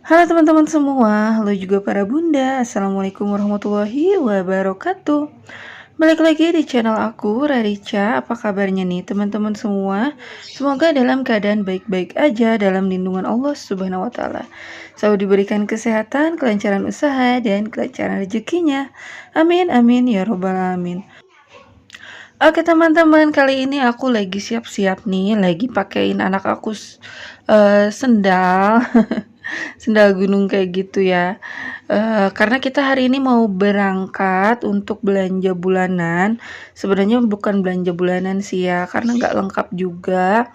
Halo teman-teman semua, halo juga para bunda. Assalamualaikum warahmatullahi wabarakatuh. Balik lagi di channel aku, Rarica. Apa kabarnya nih teman-teman semua? Semoga dalam keadaan baik-baik aja dalam lindungan Allah Subhanahu wa taala. Selalu diberikan kesehatan, kelancaran usaha dan kelancaran rezekinya. Amin amin ya robbal alamin. Oke teman-teman, kali ini aku lagi siap-siap nih, lagi pakein anak aku sendal, sendal gunung kayak gitu ya. Karena kita hari ini mau berangkat untuk belanja bulanan. Sebenarnya bukan belanja bulanan sih ya, karena nggak lengkap juga.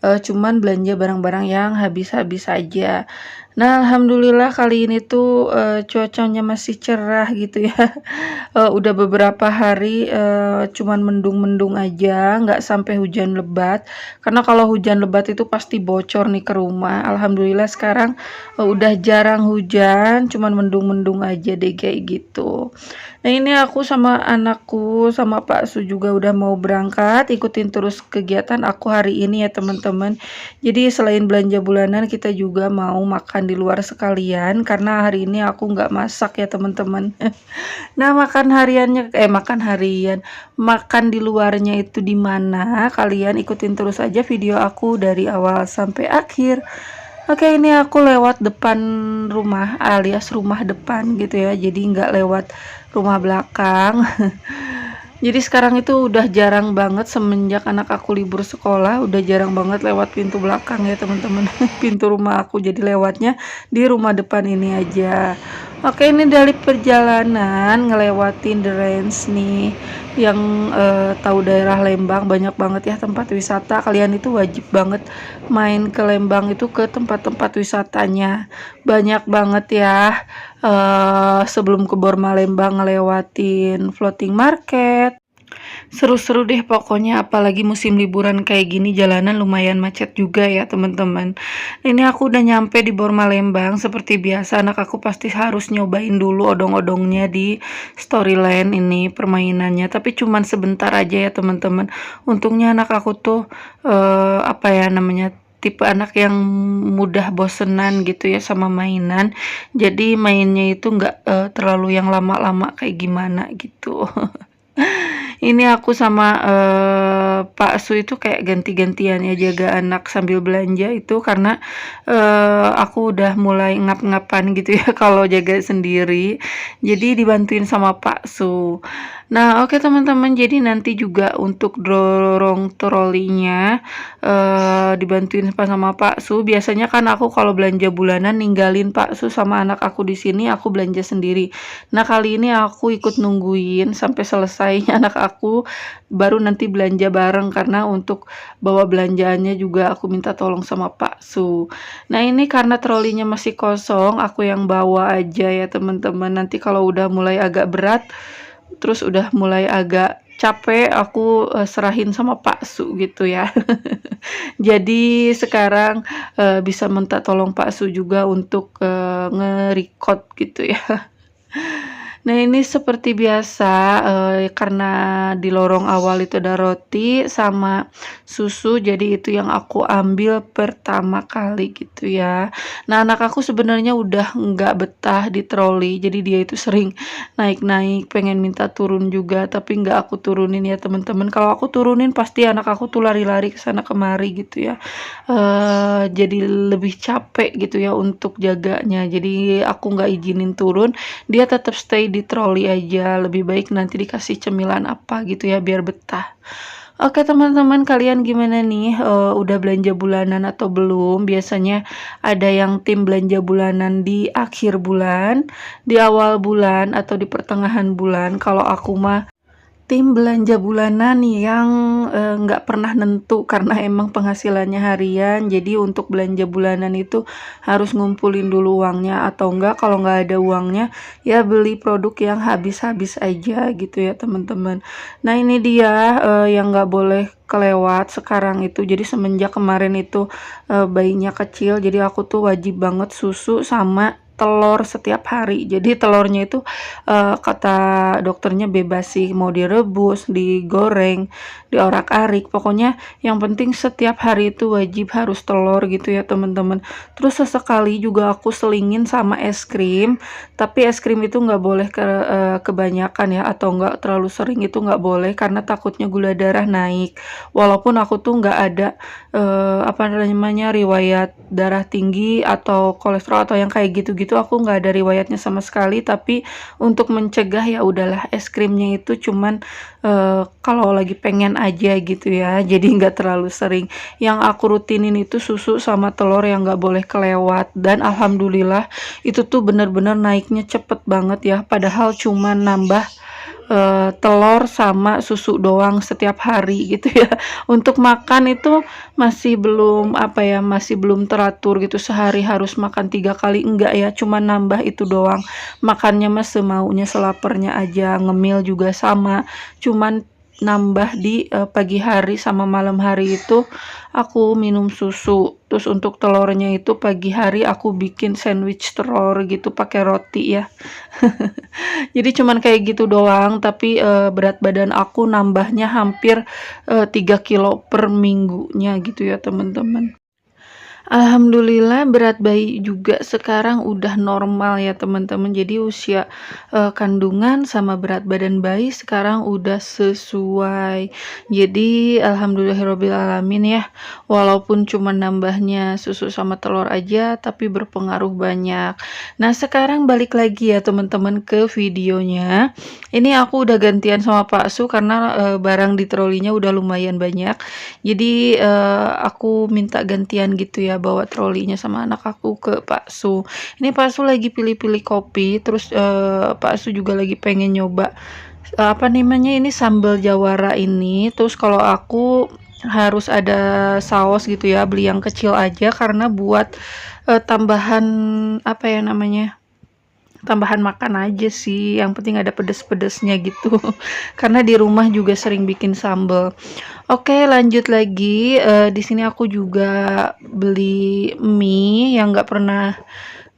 Cuman belanja barang-barang yang habis-habis aja. Nah, alhamdulillah kali ini tuh cuacanya masih cerah gitu ya. Udah beberapa hari cuman mendung-mendung aja, nggak sampai hujan lebat. Karena kalau hujan lebat itu pasti bocor nih ke rumah. Alhamdulillah sekarang udah jarang hujan, cuman mendung-mendung aja deh kayak gitu. Nah, ini aku sama anakku sama Pak Su juga udah mau berangkat, ikutin terus kegiatan aku hari ini ya teman-teman. Jadi selain belanja bulanan kita juga mau makan di luar sekalian karena hari ini aku nggak masak ya teman-teman. Nah, makan harian, makan di luarnya itu di mana? Kalian ikutin terus aja video aku dari awal sampai akhir. Oke, ini aku lewat depan rumah alias rumah depan gitu ya. Jadi nggak lewat rumah belakang. Jadi sekarang itu udah jarang banget semenjak anak aku libur sekolah, udah jarang banget lewat pintu belakang ya teman-teman. Pintu rumah aku jadi lewatnya di rumah depan ini aja. Oke, ini dari perjalanan ngelewatin The Range nih yang tahu daerah Lembang banyak banget ya tempat wisata. Kalian itu wajib banget main ke Lembang itu ke tempat-tempat wisatanya. Banyak banget ya. Sebelum ke Borma Lembang ngelewatin floating market. Seru-seru deh pokoknya, apalagi musim liburan kayak gini jalanan lumayan macet juga ya teman-teman. Ini aku udah nyampe di Bormalembang, seperti biasa anak aku pasti harus nyobain dulu odong-odongnya di Storyland ini permainannya, tapi cuman sebentar aja ya teman-teman. Untungnya anak aku tuh apa ya namanya, tipe anak yang mudah bosenan gitu ya sama mainan. Jadi mainnya itu nggak terlalu yang lama-lama kayak gimana gitu. Ini aku sama Pak Su itu kayak ganti-gantian ya jaga anak sambil belanja itu karena aku udah mulai ngap-ngapan gitu ya kalau jaga sendiri. Jadi dibantuin sama Pak Su. Nah, oke teman-teman, jadi nanti juga untuk dorong trolinya dibantuin sama Pak Su. Biasanya kan aku kalau belanja bulanan ninggalin Pak Su sama anak aku di sini, aku belanja sendiri. Nah, kali ini aku ikut nungguin sampai selesai anak aku, baru nanti belanja bareng karena untuk bawa belanjaannya juga aku minta tolong sama Pak Su. Nah, ini karena trolinya masih kosong, aku yang bawa aja ya teman-teman. Nanti kalau udah mulai agak berat, terus udah mulai agak capek, aku serahin sama Pak Su gitu ya. Jadi sekarang bisa minta tolong Pak Su juga untuk nge-record gitu ya. Nah, ini seperti biasa, karena di lorong awal itu ada roti sama susu, jadi itu yang aku ambil pertama kali gitu ya. Nah, anak aku sebenarnya udah nggak betah di troli, jadi dia itu sering naik-naik, pengen minta turun juga, tapi nggak aku turunin ya teman-teman. Kalau aku turunin pasti anak aku tuh lari-lari ke sana kemari gitu ya. Jadi lebih capek gitu ya untuk jaganya, jadi aku nggak izinin turun, dia tetap stay di troli aja, lebih baik nanti dikasih cemilan apa gitu ya biar betah. Oke teman-teman, kalian gimana nih? Udah belanja bulanan atau belum? Biasanya ada yang tim belanja bulanan di akhir bulan, di awal bulan, atau di pertengahan bulan. Kalau aku mah tim belanja bulanan yang nggak pernah nentu karena emang penghasilannya harian. Jadi untuk belanja bulanan itu harus ngumpulin dulu uangnya, atau enggak kalau nggak ada uangnya ya beli produk yang habis-habis aja gitu ya teman-teman. Nah, ini dia yang nggak boleh kelewat sekarang itu. Jadi semenjak kemarin itu bayinya kecil, jadi aku tuh wajib banget susu sama telur setiap hari. Jadi telurnya itu kata dokternya bebas sih, mau direbus, digoreng, diorak-arik. Pokoknya yang penting setiap hari itu wajib harus telur gitu ya teman-teman. Terus sesekali juga aku selingin sama es krim, tapi es krim itu nggak boleh kebanyakan ya, atau nggak terlalu sering, itu nggak boleh karena takutnya gula darah naik. Walaupun aku tuh nggak ada apa namanya, riwayat darah tinggi atau kolesterol atau yang kayak gitu-gitu, aku nggak ada riwayatnya sama sekali. Tapi untuk mencegah ya udahlah, es krimnya itu cuman kalau lagi pengen aja gitu ya, jadi nggak terlalu sering. Yang aku rutinin itu susu sama telur yang nggak boleh kelewat, dan alhamdulillah itu tuh bener-bener naiknya cepet banget ya, padahal cuman nambah telur sama susu doang setiap hari gitu ya. Untuk makan itu masih belum apa ya, masih belum teratur gitu, sehari harus makan 3 kali enggak ya, cuma nambah itu doang. Makannya mah semaunya, selapernya aja. Ngemil juga sama, cuman nambah di pagi hari sama malam hari itu aku minum susu. Terus untuk telurnya itu pagi hari aku bikin sandwich telur gitu pakai roti ya. Jadi cuman kayak gitu doang, tapi berat badan aku nambahnya hampir 3 kilo per minggunya gitu ya teman-teman. Alhamdulillah berat bayi juga sekarang udah normal ya teman-teman. Jadi usia kandungan sama berat badan bayi sekarang udah sesuai. Jadi alhamdulillahirabbil alamin ya. Walaupun cuma nambahnya susu sama telur aja tapi berpengaruh banyak. Nah, sekarang balik lagi ya teman-teman ke videonya. Ini aku udah gantian sama Pak Su karena barang di trolinya udah lumayan banyak. Jadi aku minta gantian gitu ya, bawa trolinya sama anak aku ke Pak Su. Ini Pak Su lagi pilih-pilih kopi, terus Pak Su juga lagi pengen nyoba apa namanya ini, sambal jawara ini. Terus kalau aku harus ada saus gitu ya, beli yang kecil aja karena buat tambahan apa ya namanya, tambahan makan aja sih, yang penting ada pedes-pedesnya gitu. Karena di rumah juga sering bikin sambal. Oke, lanjut lagi. Di sini aku juga beli mie yang nggak pernah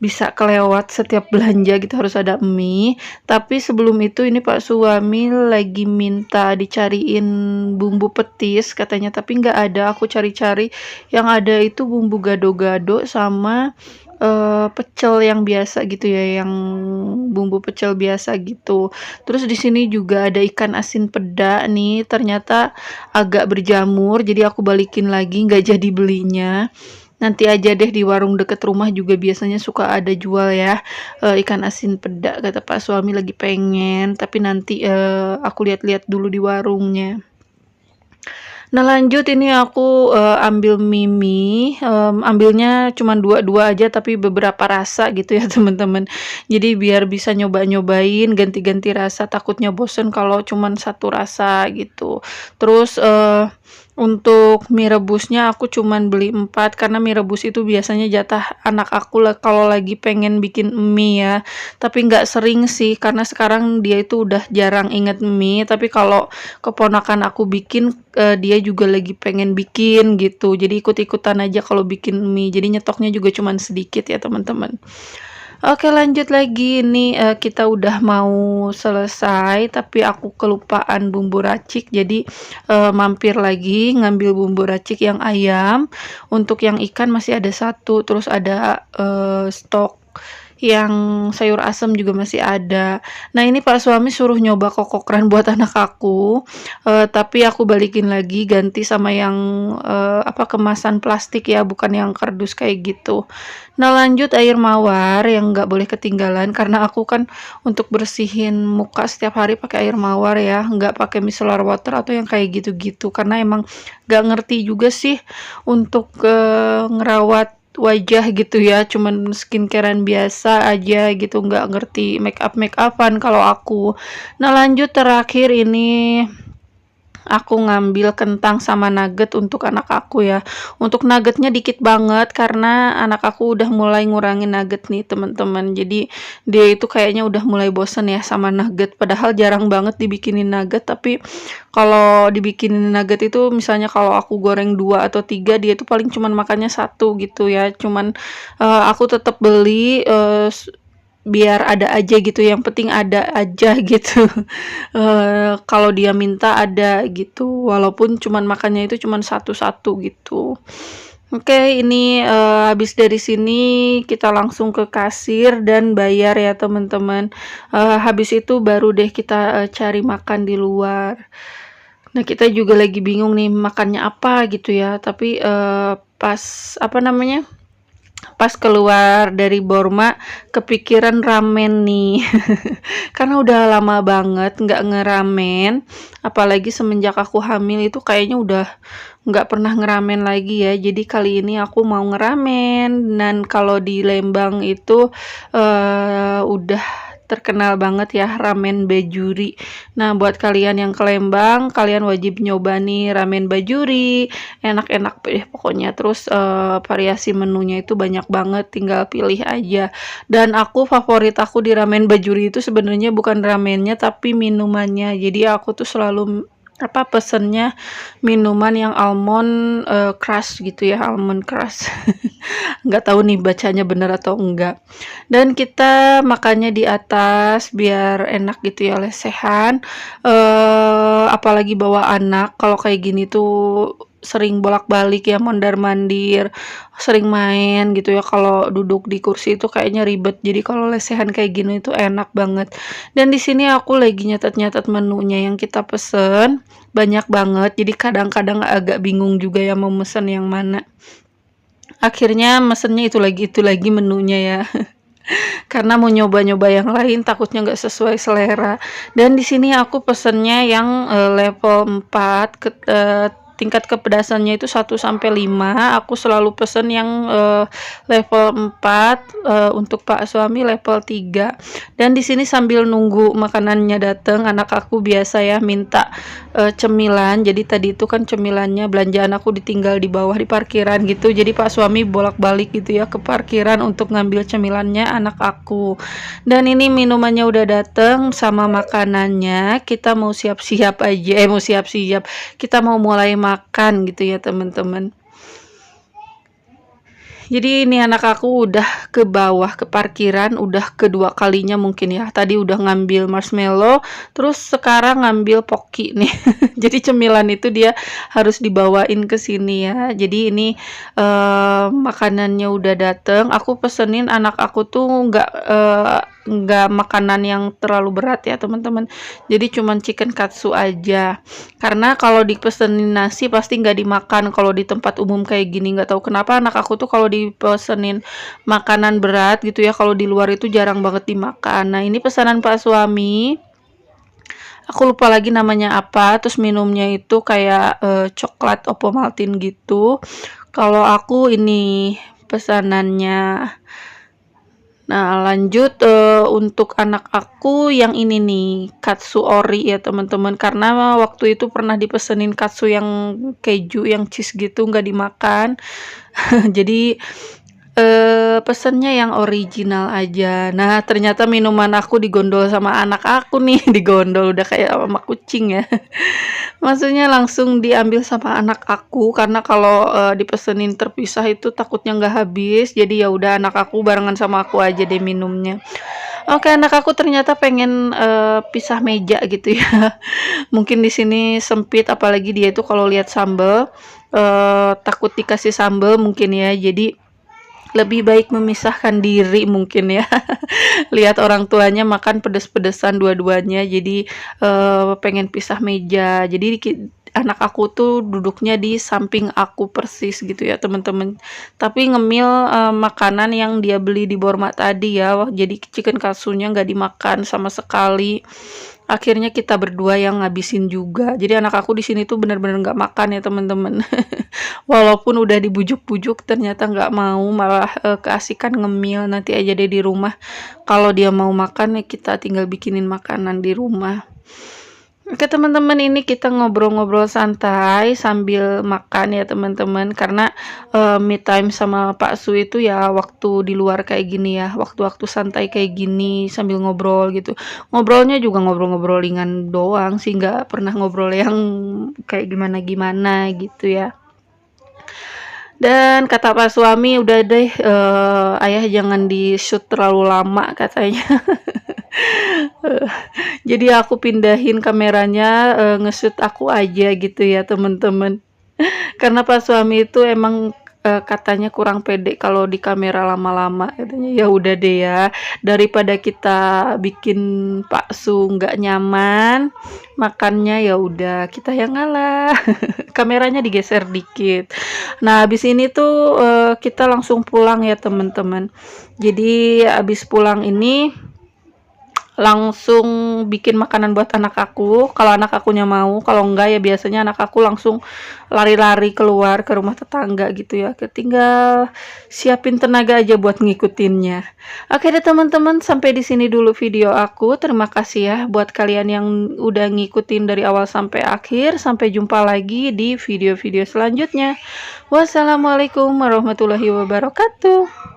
bisa kelewat, setiap belanja gitu harus ada mie. Tapi sebelum itu ini Pak suami lagi minta dicariin bumbu petis katanya, tapi nggak ada. Aku cari-cari, yang ada itu bumbu gado-gado sama pecel yang biasa gitu ya, yang bumbu pecel biasa gitu. Terus di sini juga ada ikan asin peda nih, ternyata agak berjamur, jadi aku balikin lagi, nggak jadi belinya. Nanti aja deh, di warung deket rumah juga biasanya suka ada jual ya ikan asin peda, kata Pak suami lagi pengen, tapi nanti aku lihat-lihat dulu di warungnya. Nah, lanjut ini aku ambil mie, ambilnya cuman dua aja tapi beberapa rasa gitu ya teman-teman. Jadi biar bisa nyoba-nyobain ganti-ganti rasa, takutnya bosen kalau cuman satu rasa gitu. Terus untuk mie rebusnya aku cuman beli 4 karena mie rebus itu biasanya jatah anak aku lah kalau lagi pengen bikin mie ya. Tapi nggak sering sih karena sekarang dia itu udah jarang inget mie, tapi kalau keponakan aku bikin dia juga lagi pengen bikin gitu, jadi ikut-ikutan aja kalau bikin mie, jadi nyetoknya juga cuman sedikit ya teman-teman. Oke, lanjut lagi. Ini kita udah mau selesai tapi aku kelupaan bumbu racik, jadi mampir lagi ngambil bumbu racik yang ayam. Untuk yang ikan masih ada satu, terus ada stok yang sayur asem juga masih ada. Nah, ini Pak suami suruh nyoba kokokran buat anak aku, tapi aku balikin lagi, ganti sama yang apa, kemasan plastik ya, bukan yang kardus kayak gitu. Nah, lanjut air mawar yang nggak boleh ketinggalan karena aku kan untuk bersihin muka setiap hari pakai air mawar ya, nggak pakai micellar water atau yang kayak gitu-gitu, karena emang nggak ngerti juga sih untuk ngerawat wajah gitu ya, cuman skincarean biasa aja gitu, nggak ngerti make upan kalau aku. Nah, lanjut terakhir ini aku ngambil kentang sama nugget untuk anak aku ya. Untuk nuggetnya dikit banget karena anak aku udah mulai ngurangin nugget nih teman-teman. Jadi dia itu kayaknya udah mulai bosen ya sama nugget. Padahal jarang banget dibikinin nugget, tapi kalau dibikinin nugget itu misalnya kalau aku goreng 2 atau 3, dia itu paling cuman makannya satu gitu ya. Cuman aku tetap beli biar ada aja gitu, yang penting ada aja gitu. Kalau dia minta ada gitu, walaupun cuman makannya itu cuman satu-satu gitu. Oke, ini habis dari sini kita langsung ke kasir dan bayar ya teman-teman. Habis itu baru deh kita cari makan di luar. Nah, kita juga lagi bingung nih makannya apa gitu ya, tapi pas apa namanya, pas keluar dari Borma kepikiran ramen nih. Karena udah lama banget nggak ngeramen, apalagi semenjak aku hamil itu kayaknya udah nggak pernah ngeramen lagi ya. Jadi kali ini aku mau ngeramen, dan kalau di Lembang itu udah terkenal banget ya ramen Bajuri. Nah, buat kalian yang ke Lembang, kalian wajib nyoba nih ramen Bajuri. Enak-enak deh pokoknya. Terus variasi menunya itu banyak banget, tinggal pilih aja. Dan favorit aku di ramen Bajuri itu sebenarnya bukan ramennya tapi minumannya. Jadi aku tuh selalu pesennya minuman yang almond crush gitu ya, almond crush. Nggak tahu nih bacanya bener atau enggak. Dan kita makannya di atas biar enak gitu ya, lesehan. Apalagi bawa anak, kalau kayak gini tuh sering bolak-balik ya, mondar-mandir, sering main gitu ya. Kalau duduk di kursi itu kayaknya ribet. Jadi kalau lesehan kayak gini itu enak banget. Dan di sini aku lagi nyatet-nyatet menunya yang kita pesen, banyak banget. Jadi kadang-kadang agak bingung juga ya mau mesen yang mana. Akhirnya mesennya itu lagi menunya ya. Karena mau nyoba-nyoba yang lain takutnya nggak sesuai selera. Dan di sini aku pesennya yang level 4, tingkat kepedasannya itu 1 sampai 5. Aku selalu pesen yang level 4, untuk Pak suami level 3. Dan di sini sambil nunggu makanannya datang, anak aku biasa ya minta cemilan. Jadi tadi itu kan cemilannya, belanjaan aku ditinggal di bawah di parkiran gitu. Jadi Pak suami bolak-balik gitu ya ke parkiran untuk ngambil cemilannya anak aku. Dan ini minumannya udah dateng sama makanannya. Kita mau siap-siap aja, mau siap-siap. Kita mau mulai makan gitu ya teman-teman. Jadi ini anak aku udah ke bawah ke parkiran, udah kedua kalinya mungkin ya. Tadi udah ngambil marshmallow, terus sekarang ngambil Pocky nih. Jadi cemilan itu dia harus dibawain ke sini ya. Jadi ini makanannya udah dateng. Aku pesenin anak aku tuh nggak makanan yang terlalu berat ya teman-teman. Jadi cuman chicken katsu aja. Karena kalau dipesenin nasi pasti nggak dimakan kalau di tempat umum kayak gini. Nggak tahu kenapa anak aku tuh kalau dipesenin makanan berat gitu ya, kalau di luar itu jarang banget dimakan. Nah, ini pesanan Pak suami. Aku lupa lagi namanya apa. Terus minumnya itu kayak coklat Ovomaltine gitu. Kalau aku ini pesanannya. Nah, lanjut untuk anak aku yang ini nih, katsu ori ya teman-teman. Karena waktu itu pernah dipesenin katsu yang keju, yang cheese gitu, nggak dimakan. Jadi pesennya yang original aja. Nah, ternyata minuman aku digondol sama anak aku nih, digondol udah kayak sama kucing ya. Maksudnya langsung diambil sama anak aku karena kalau dipesenin terpisah itu takutnya nggak habis. Jadi ya udah anak aku barengan sama aku aja deh minumnya. Oke, anak aku ternyata pengen pisah meja gitu ya. Mungkin di sini sempit, apalagi dia itu kalau lihat sambal takut dikasih sambal mungkin ya. Jadi lebih baik memisahkan diri mungkin ya. Lihat orang tuanya makan pedes-pedesan dua-duanya, jadi pengen pisah meja. Jadi anak aku tuh duduknya di samping aku persis gitu ya teman-teman. Tapi ngemil makanan yang dia beli di Borma tadi ya. Jadi chicken katsunya nggak dimakan sama sekali. Akhirnya kita berdua yang ngabisin juga. Jadi anak aku di sini tuh bener-bener nggak makan ya teman-teman. Walaupun udah dibujuk-bujuk ternyata nggak mau, malah keasikan ngemil. Nanti aja deh di rumah. Kalau dia mau makan ya kita tinggal bikinin makanan di rumah. Oke teman-teman, ini kita ngobrol-ngobrol santai sambil makan ya teman-teman, karena me time sama Pak Su itu ya waktu di luar kayak gini ya, waktu-waktu santai kayak gini sambil ngobrol gitu. Ngobrolnya juga ngobrol-ngobrol ringan doang sih, nggak pernah ngobrol yang kayak gimana-gimana gitu ya. Dan kata Pak suami, "Udah deh, ayah jangan di-shoot terlalu lama," katanya. Jadi aku pindahin kameranya, nge-shoot aku aja gitu ya temen-temen. Karena Pak suami itu emang, katanya kurang pede kalau di kamera lama-lama, katanya, "Ya udah deh ya, daripada kita bikin Pak Su nggak nyaman, makannya ya udah kita yang ngalah." Kameranya digeser dikit. Nah, habis ini tuh, kita langsung pulang ya teman-teman. Jadi habis pulang ini langsung bikin makanan buat anak aku, kalau anak akunya mau, kalau enggak ya biasanya anak aku langsung lari-lari keluar ke rumah tetangga gitu ya, tinggal siapin tenaga aja buat ngikutinnya. Oke deh teman-teman, sampai di sini dulu video aku. Terima kasih ya buat kalian yang udah ngikutin dari awal sampai akhir. Sampai jumpa lagi di video-video selanjutnya. Wassalamualaikum warahmatullahi wabarakatuh.